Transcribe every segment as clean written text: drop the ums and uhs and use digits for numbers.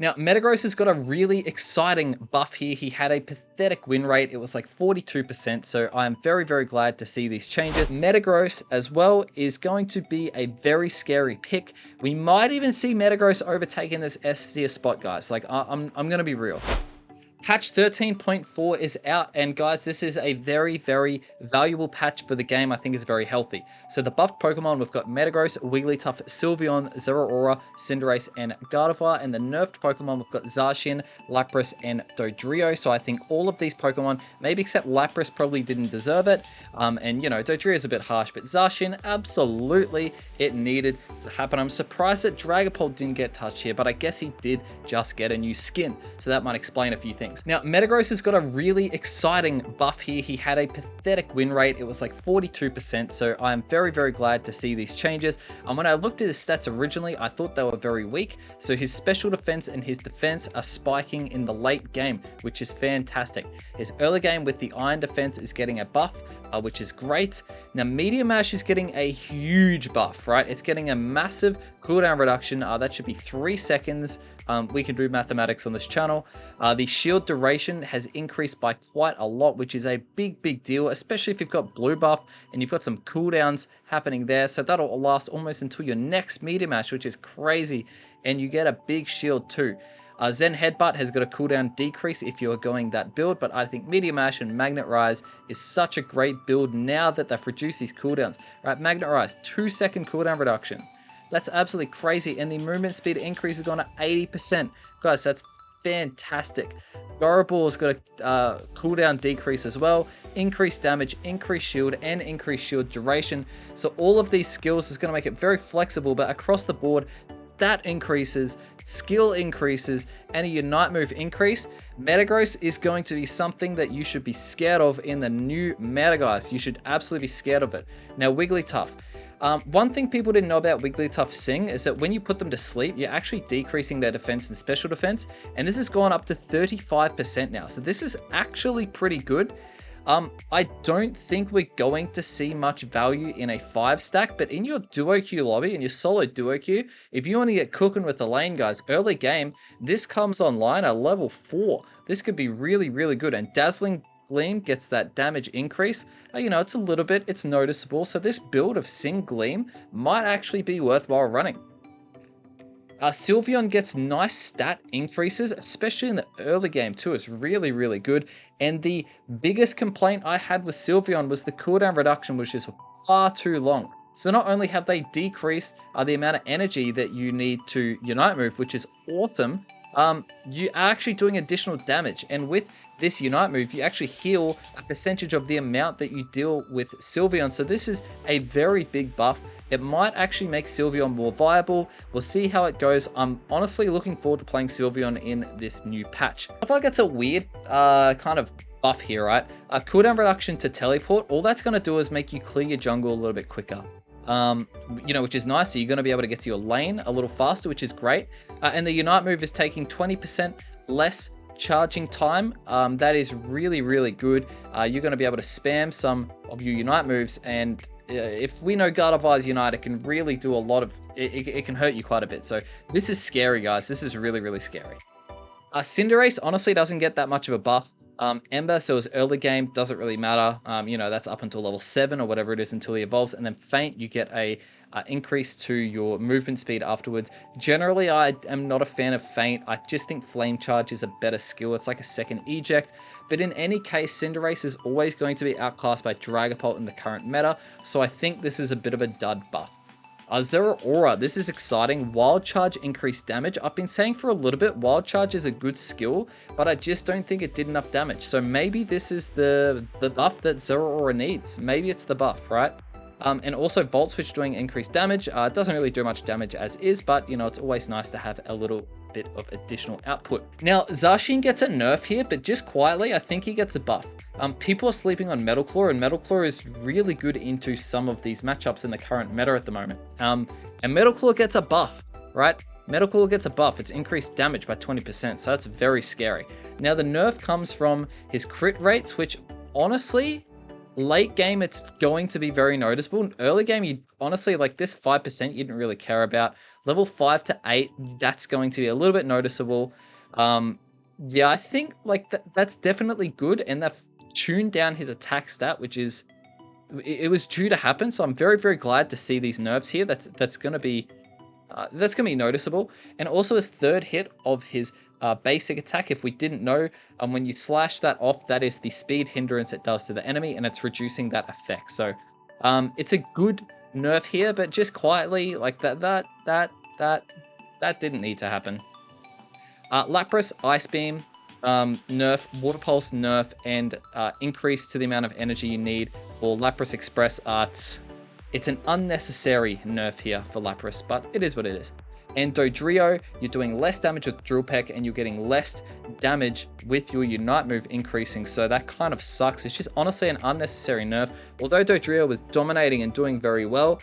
Now, Metagross has got a really exciting buff here. He had a pathetic win rate. It was like 42%, so I am very, very glad to see these changes. Metagross as well is going to be a very scary pick. We might even see Metagross overtaking this S tier spot, guys. Like, I'm going to be real. Patch 13.4 is out, and guys, this is a very, very valuable patch for the game. I think is very healthy. So the buffed Pokemon, we've got Metagross, Wigglytuff, Sylveon, Zeraora, Cinderace, and Gardevoir, and the nerfed Pokemon, we've got Zacian, Lapras, and Dodrio. So I think all of these Pokemon, maybe except Lapras, probably didn't deserve it. And you know, Dodrio is a bit harsh, but Zacian, absolutely, it needed to happen. I'm surprised that Dragapult didn't get touched here, but I guess he did just get a new skin, so that might explain a few things. Now, Metagross has got a really exciting buff here. He had a pathetic win rate. It was like 42%, so I am very, very glad to see these changes. When I looked at his stats originally, I thought they were very weak. So his special defense and his defense are spiking in the late game, which is fantastic. His early game with the iron defense is getting a buff, which is great. Now, Meteor Mash is getting a huge buff, right? It's getting a massive cooldown reduction. That should be 3 seconds. We can do mathematics on this channel. The shield duration has increased by quite a lot, which is a big, big deal, especially if you've got blue buff and you've got some cooldowns happening there. So that'll last almost until your next Meteor Mash, which is crazy. And you get a big shield too. Zen Headbutt has got a cooldown decrease if you're going that build, but I think Meteor Mash and Magnet Rise is such a great build now that they've reduced these cooldowns. Right, Magnet Rise, 2-second cooldown reduction. That's absolutely crazy, and the movement speed increase has gone to 80%. Guys, that's fantastic. Garaball's got a cooldown decrease as well, increased damage, increased shield, and increased shield duration. So all of these skills is going to make it very flexible, but across the board, that increases, skill increases, and a Unite move increase. Metagross is going to be something that you should be scared of in the new meta, guys. You should absolutely be scared of it. Now, Wigglytuff. One thing people didn't know about Wigglytuff Sing is that when you put them to sleep, you're actually decreasing their defense and special defense, and this has gone up to 35% now. So this is actually pretty good. I don't think we're going to see much value in a 5-stack, but in your duo queue lobby, in your solo duo queue, if you want to get cooking with the lane, guys, early game, this comes online at level 4. This could be really, really good, and Dazzling Gleam gets that damage increase. You know, it's a little bit, it's noticeable, so this build of Sing Gleam might actually be worthwhile running. Sylveon gets nice stat increases, especially in the early game too. It's really, really good. And the biggest complaint I had with Sylveon was the cooldown reduction, which is far too long. So not only have they decreased the amount of energy that you need to Unite move, which is awesome, you are actually doing additional damage. And with this Unite move, you actually heal a percentage of the amount that you deal with Sylveon. So this is a very big buff. It might actually make Sylveon more viable. We'll see how it goes. I'm honestly looking forward to playing Sylveon in this new patch. I feel like it's a weird kind of buff here, right? A cooldown reduction to teleport. All that's going to do is make you clear your jungle a little bit quicker. You know, which is nice. So you're going to be able to get to your lane a little faster, which is great. And the Unite move is taking 20% less charging time. That is really, really good. You're going to be able to spam some of your Unite moves, and if we know Gardevoir's Unite, it can really do a lot of, it can hurt you quite a bit. So this is scary, guys. This is really, really scary. Cinderace honestly doesn't get that much of a buff. Ember, so his early game doesn't really matter. You know, that's up until level 7 or whatever it is until he evolves. And then Faint, you get a increase to your movement speed afterwards. Generally, I am not a fan of Faint. I just think Flame Charge is a better skill. It's like a second eject. But in any case, Cinderace is always going to be outclassed by Dragapult in the current meta. So I think this is a bit of a dud buff. Zeraora, this is exciting. Wild Charge increased damage. I've been saying for a little bit, Wild Charge is a good skill, but I just don't think it did enough damage. So maybe this is the buff that Zeraora needs. Maybe it's the buff, right? And also Volt Switch doing increased damage. It doesn't really do much damage as is, but you know, it's always nice to have a little bit of additional output. Now, Zacian gets a nerf here, but just quietly, I think he gets a buff. People are sleeping on Metal Claw, and Metal Claw is really good into some of these matchups in the current meta at the moment. And Metal Claw gets a buff, right? Metal Claw gets a buff. It's increased damage by 20%, so that's very scary. Now, the nerf comes from his crit rates, which honestly, late game, it's going to be very noticeable. Early game, you honestly, like this 5% you didn't really care about. Level 5 to 8, that's going to be a little bit noticeable. Yeah, I think like that's definitely good, and they've tuned down his attack stat, which is it was due to happen. So I'm very, very glad to see these nerfs here. That's gonna be noticeable. And also his third hit of his basic attack, if we didn't know, when you slash that off, that is the speed hindrance it does to the enemy, and it's reducing that effect. So it's a good nerf here, but just quietly, like that didn't need to happen. Lapras, Ice Beam, nerf, Water Pulse nerf, and increase to the amount of energy you need for Lapras Express Arts. It's an unnecessary nerf here for Lapras, but it is what it is. And Dodrio, you're doing less damage with Drill Peck, and you're getting less damage with your Unite move increasing, so that kind of sucks. It's just honestly an unnecessary nerf. Although Dodrio was dominating and doing very well,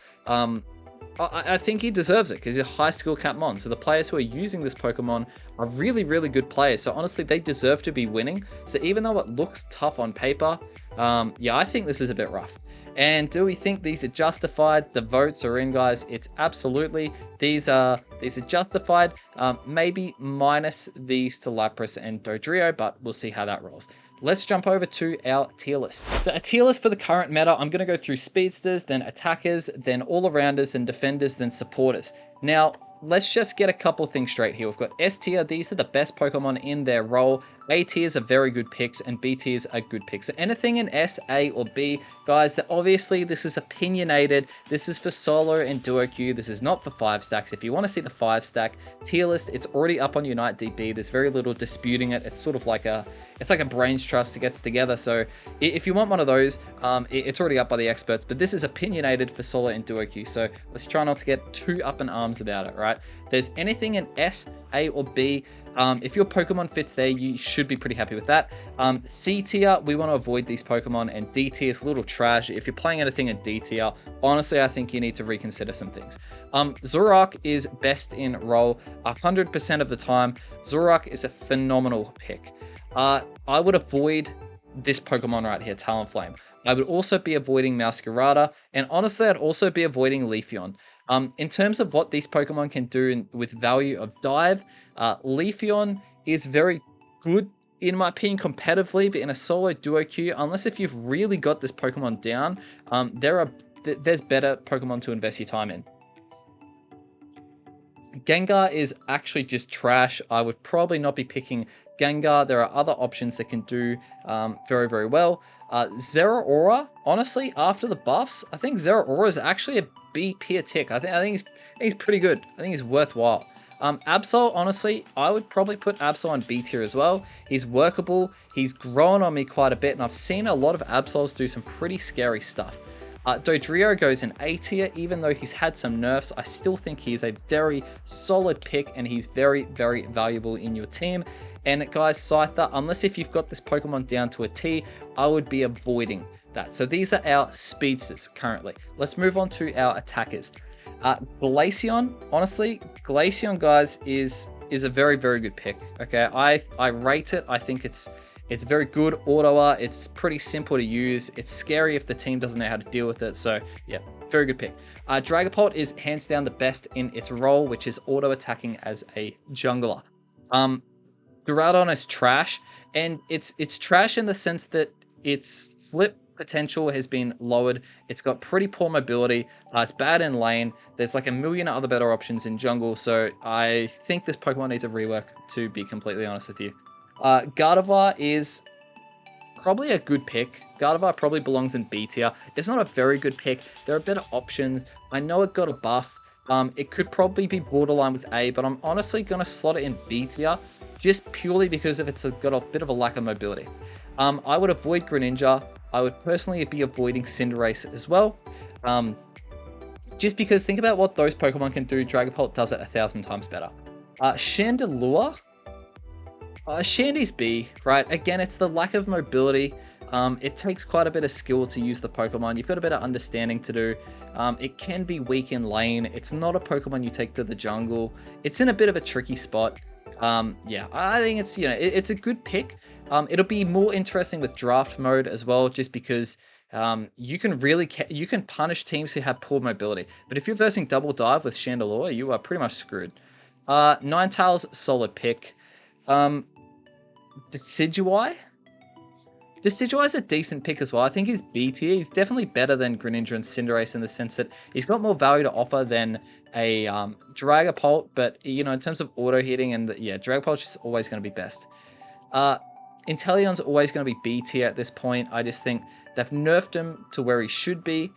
I think he deserves it because he's a high skill cap mon. So the players who are using this Pokemon are really, really good players. So honestly, they deserve to be winning. So even though it looks tough on paper, yeah, I think this is a bit rough. And do we think these are justified? The votes are in, guys. It's absolutely, these are justified. Maybe minus these to Lapras and Dodrio, but we'll see how that rolls. Let's jump over to our tier list. So a tier list for the current meta, I'm going to go through speedsters, then attackers, then all-arounders, then defenders, then supporters. Now, let's just get a couple things straight here. We've got S tier. These are the best Pokemon in their role. A tiers are very good picks, and B tiers are good picks. So anything in S, A, or B, guys, that obviously this is opinionated. This is for solo and duo queue. This is not for 5 stacks. If you want to see the 5 stack tier list, it's already up on Unite DB. There's very little disputing it. It's sort of like a brains trust that gets together. So if you want one of those, it's already up by the experts, but this is opinionated for solo and duo queue. So let's try not to get too up in arms about it, right? There's anything in S, A, or B. If your Pokemon fits there, you should be pretty happy with that. C tier, we want to avoid these Pokemon, and D tier is a little trash. If you're playing anything in D tier, honestly, I think you need to reconsider some things. Zoroark is best in role 100% of the time. Zoroark is a phenomenal pick. I would avoid this Pokemon right here, Talonflame. I would also be avoiding Masquerada, and honestly, I'd also be avoiding Leafeon. In terms of what these Pokemon can do with value of dive, Leafeon is very good, in my opinion, competitively, but in a solo duo queue, unless if you've really got this Pokemon down, there's better Pokemon to invest your time in. Gengar is actually just trash. I would probably not be picking Gengar. There are other options that can do very, very well. Zeraora, honestly, after the buffs, I think Zeraora is actually a B tier tick. I think he's pretty good. I think he's worthwhile. Absol, honestly, I would probably put Absol on B tier as well. He's workable. He's grown on me quite a bit, and I've seen a lot of Absols do some pretty scary stuff. Dodrio goes in A tier. Even though he's had some nerfs, I still think he's a very solid pick, and he's very, very valuable in your team. And guys, Scyther, unless if you've got this Pokemon down to a T, I would be avoiding that. So these are our speedsters currently. Let's move on to our attackers. Glaceon, honestly, Glaceon, guys, is a very, very good pick. Okay, I rate it. I think it's very good. Autoa, it's pretty simple to use. It's scary if the team doesn't know how to deal with it. So yeah, very good pick. Dragapult is hands down the best in its role, which is auto attacking as a jungler. Duraludon is trash, and it's trash in the sense that its flip potential has been lowered. It's got pretty poor mobility. It's bad in lane. There's like a million other better options in jungle. So I think this Pokemon needs a rework, to be completely honest with you. Gardevoir is probably a good pick. Gardevoir probably belongs in B tier. It's not a very good pick. There are better options. I know it got a buff. It could probably be borderline with A, but I'm honestly going to slot it in B tier just purely because of it's got a bit of a lack of mobility. I would avoid Greninja. I would personally be avoiding Cinderace as well. Just because think about what those Pokemon can do. Dragapult does it 1,000 times better. Chandelure. Shandy's B, right? Again, it's the lack of mobility. It takes quite a bit of skill to use the Pokemon. You've got a bit of understanding to do. It can be weak in lane. It's not a Pokemon you take to the jungle. It's in a bit of a tricky spot. Yeah, I think it's, it's a good pick. It'll be more interesting with draft mode as well, just because you can really you can punish teams who have poor mobility. But if you're versing Double Dive with Chandelure, you are pretty much screwed. Ninetales, solid pick. Decidueye? Decidueye is a decent pick as well. I think he's B tier. He's definitely better than Greninja and Cinderace in the sense that he's got more value to offer than a Dragapult. But, you know, in terms of auto hitting yeah, Dragapult's just always going to be best. Inteleon's always going to be B tier at this point. I just think they've nerfed him to where he should be.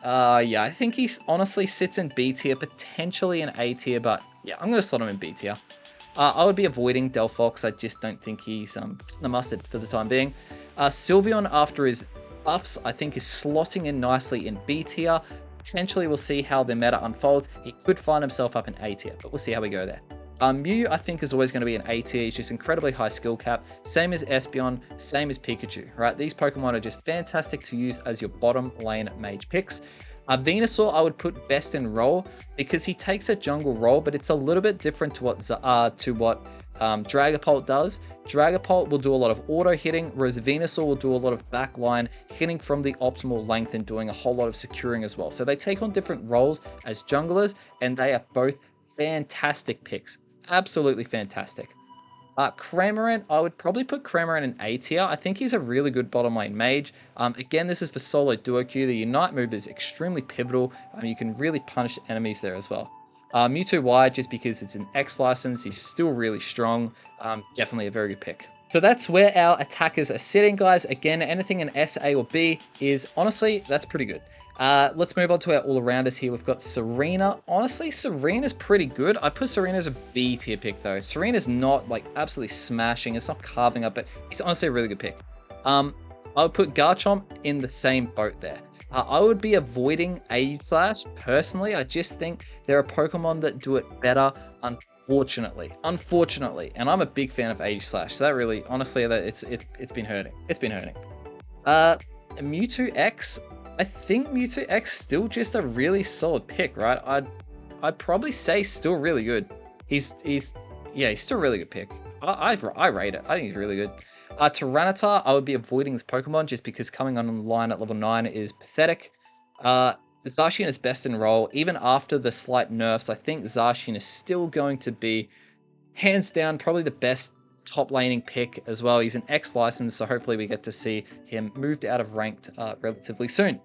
Yeah, I think he honestly sits in B tier, potentially in A tier, but yeah, I'm going to slot him in B tier. I would be avoiding Delphox. I just don't think he's the mustard for the time being. Sylveon, after his buffs, I think is slotting in nicely in B tier. Potentially, we'll see how the meta unfolds. He could find himself up in A tier, but we'll see how we go there. Mew, I think, is always going to be an A tier. He's just incredibly high skill cap. Same as Espeon, same as Pikachu, right? These Pokemon are just fantastic to use as your bottom lane mage picks. Venusaur, I would put best in role because he takes a jungle role, but it's a little bit different to what Dragapult does. Dragapult will do a lot of auto hitting, whereas Venusaur will do a lot of backline hitting from the optimal length and doing a whole lot of securing as well. So they take on different roles as junglers, and they are both fantastic picks. Absolutely fantastic. Cramorant, I would probably put Cramorant in A tier. I think he's a really good bottom lane mage. Again, this is for solo duo Q. The Unite move is extremely pivotal. You can really punish enemies there as well. Mewtwo Y, just because it's an X license, he's still really strong. Definitely a very good pick. So that's where our attackers are sitting, guys. Again, anything in S, A, or B is, honestly, that's pretty good. Let's move on to our all-arounders here. We've got Serena. Honestly, Serena's pretty good. I put Serena as a B tier pick, though. Serena's not, like, absolutely smashing. It's not carving up, but it's honestly a really good pick. I would put Garchomp in the same boat there. I would be avoiding Aegislash. Personally, I just think there are Pokemon that do it better, unfortunately. And I'm a big fan of Aegislash. So that really, honestly, it's been hurting. It's been hurting. Mewtwo X. I think Mewtwo X still just a really solid pick, right? I'd probably say still really good. He's still a really good pick. I rate it. I think he's really good. Tyranitar, I would be avoiding this Pokemon just because coming online at level 9 is pathetic. Zacian is best in role. Even after the slight nerfs, I think Zacian is still going to be, hands down, probably the best top laning pick as well. He's an X license, so hopefully we get to see him moved out of ranked relatively soon.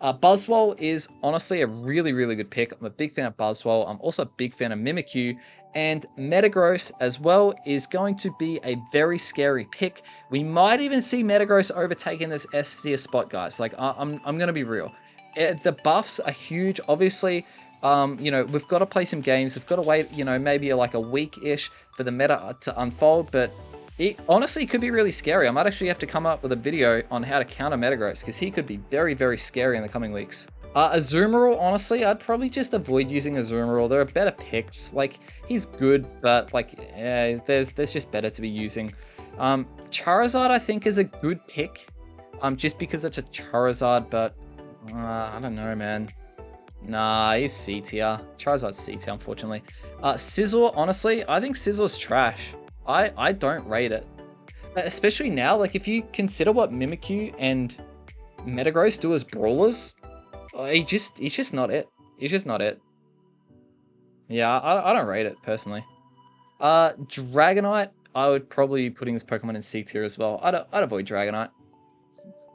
Buzzwole is honestly a really, really good pick. I'm a big fan of Buzzwole. I'm also a big fan of Mimikyu. And Metagross as well is going to be a very scary pick. We might even see Metagross overtaking this S tier spot, guys. Like, I'm going to be real. The buffs are huge. Obviously, you know, we've got to play some games. We've got to wait, you know, maybe like a week-ish for the meta to unfold. But it honestly could be really scary. I might actually have to come up with a video on how to counter Metagross because he could be very, very scary in the coming weeks. Azumarill, honestly, I'd probably just avoid using Azumarill. There are better picks. Like, he's good, but like, yeah, there's just better to be using. Charizard, I think, is a good pick. Just because it's a Charizard, but I don't know, man. Nah, he's C tier. Charizard's C tier, unfortunately. Scizor, honestly, I think Scizzor's trash. I don't rate it. Especially now, like, if you consider what Mimikyu and Metagross do as brawlers, he's just not it. He's just not it. Yeah, I don't rate it, personally. Dragonite, I would probably be putting this Pokemon in C tier as well. I'd avoid Dragonite.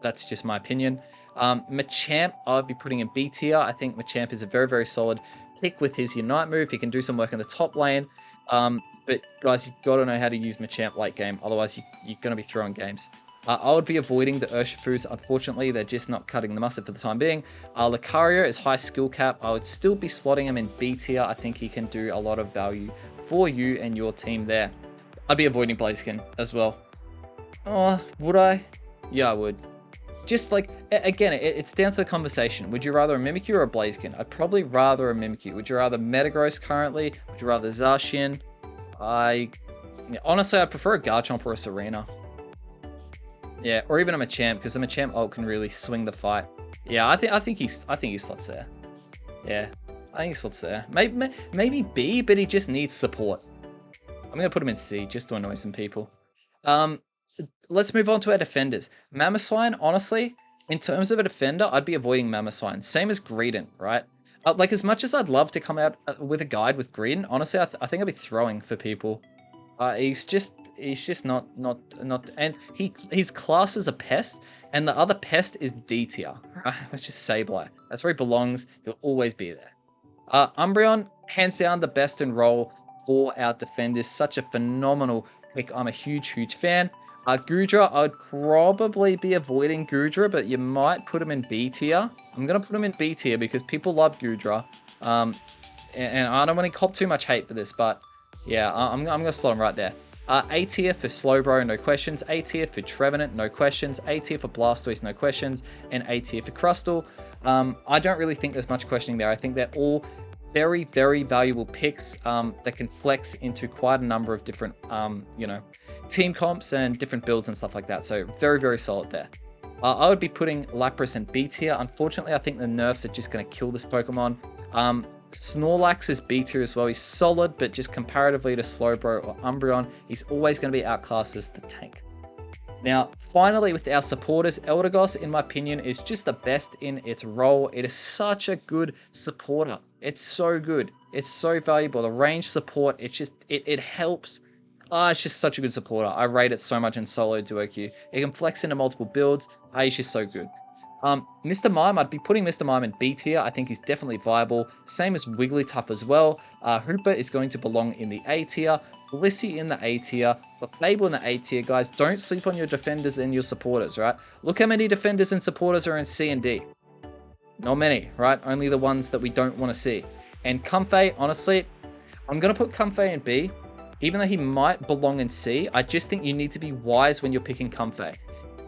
That's just my opinion. Machamp, I'd be putting in B tier. I think Machamp is a very, very solid pick with his Unite move. He can do some work in the top lane. But guys, you've got to know how to use Machamp late game. Otherwise, you're going to be throwing games. I would be avoiding the Urshifus. Unfortunately, they're just not cutting the mustard for the time being. Lucario is high skill cap. I would still be slotting him in B tier. I think he can do a lot of value for you and your team there. I'd be avoiding Blaziken as well. Oh, would I? Yeah, I would. Just like, again, it's down to the conversation. Would you rather a Mimikyu or a Blaziken? I'd probably rather a Mimikyu. Would you rather Metagross currently? Would you rather Zacian? Honestly, I prefer a Garchomp or a Serena. Yeah, or even a Machamp, because the Machamp ult can really swing the fight. Yeah, I think he slots there. Yeah, I think he slots there. Maybe B, but he just needs support. I'm gonna put him in C just to annoy some people. Let's move on to our defenders. Mamoswine, honestly, In terms of a defender, I'd be avoiding Mamoswine. Same as Greedent, right? Like, as much as I'd love to come out with a guide with Greedent, honestly, I think I'd be throwing for people. He's just not, and he's classed as a pest, and the other pest is D tier, right? Which is Sableye. That's where he belongs. He'll always be there. Umbreon, hands down, the best in role for our defenders. Such a phenomenal pick. I'm a huge fan. Goodra, I'd probably be avoiding Goodra, but you might put him in B tier. I'm going to put him in B tier because people love Goodra. And I don't want to cop too much hate for this, but yeah, I'm going to slot him right there. A tier for Slowbro, no questions. A tier for Trevenant, no questions. A tier for Blastoise, no questions. And A tier for Crustle. I don't really think there's much questioning there. I think they're all very valuable picks that can flex into quite a number of different, team comps and different builds and stuff like that. So very solid there. I would be putting Lapras in B tier. Unfortunately, I think the nerfs are just going to kill this Pokemon. Snorlax is B tier as well. He's solid, but just comparatively to Slowbro or Umbreon, he's always going to be outclassed as the tank. Now, finally, with our supporters, Eldegoss, in my opinion, is just the best in its role. It is such a good supporter. It's so good. It's so valuable. The range support, it helps. It's just such a good supporter. I rate it so much in solo duo queue. It can flex into multiple builds. He's just so good. Mr. Mime, I'd be putting Mr. Mime in B tier. I think he's definitely viable. Same as Wigglytuff as well. Hooper is going to belong in the A tier. Blissey in the A tier. Fable in the A tier. Guys, don't sleep on your defenders and your supporters, right? Look how many defenders and supporters are in C and D. Not many, right? Only the ones that we don't want to see. And Comfey, honestly, I'm going to put Comfey in B. Even though he might belong in C, I just think you need to be wise when you're picking Comfey.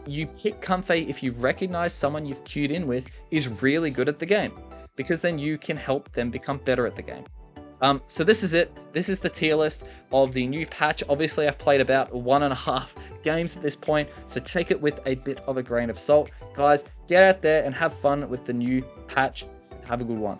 You pick Comfey if you recognize someone you've queued in with is really good at the game, because then you can help them become better at the game. So this is it. This is the tier list of the new patch. Obviously, I've played about 1.5 games at this point, so take it with a bit of a grain of salt. Guys, get out there and have fun with the new patch. Have a good one.